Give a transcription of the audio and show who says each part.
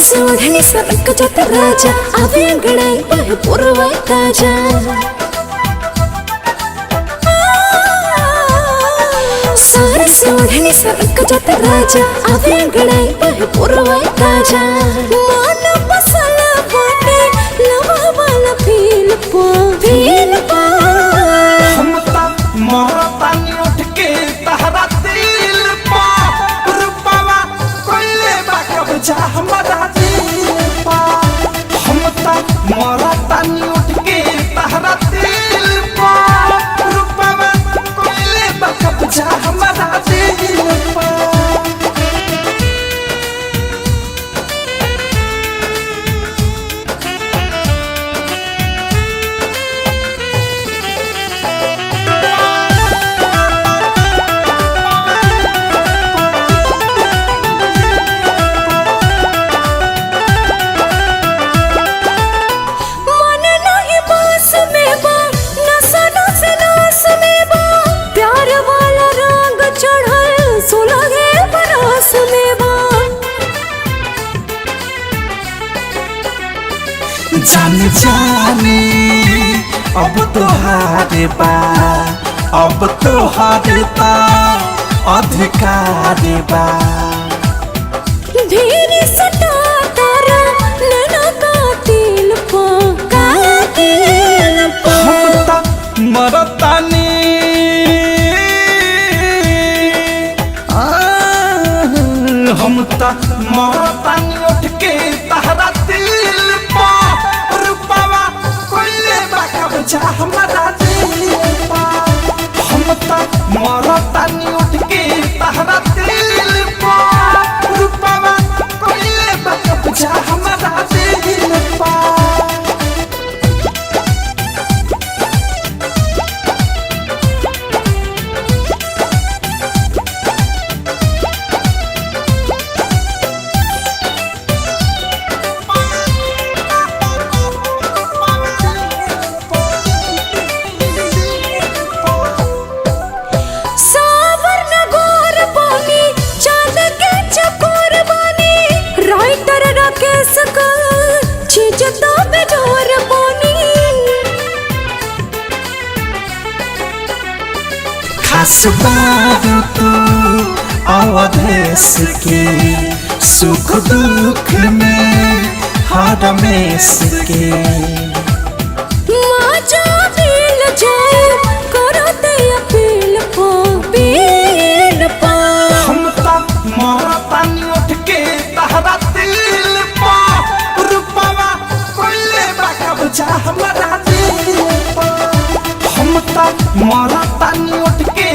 Speaker 1: सोढ़नी सरक जाता राजा आवे अंगड़ाई बहे पुरवाई ताजा सारे सोढ़नी सरक जाता राजा आवे अंगड़ाई बहे पुरवाई ताजा माना पसला बाटे लवा वाला फील पा
Speaker 2: हम ता मरतानी उठ के तहरा दिल पा रुपवा कोइले बाकब जा हमरा दिल पा हम ता मरतानी उठ के तहरा दिल पा रुपवा कोइले बाकब जा हमरा दिल पा जाने जाने अब तो हारे बा अब तो हारे बा अधिकार बा
Speaker 1: धीरे सटा तारा नैना कातिल पा
Speaker 2: हम ता मरतानी हम ता मरतानी उठ के तहरा दिल पा रुपवा कोइले बाकब जा हमरा दिल पा हम ता मरतानी उठ के तहरा दिल पा रुपवा कोइले बाकब जा हमरा दिल पा खास बात तू अवधेश के सुख दुख में हरमेश के
Speaker 1: माजा दिल जाए करते अपील पा
Speaker 2: हम ता मरतानी उठ के तहरा दिल पा रुपवा कोइले बाकब जा हमरा दिल पा हम ता मरतानी उठ के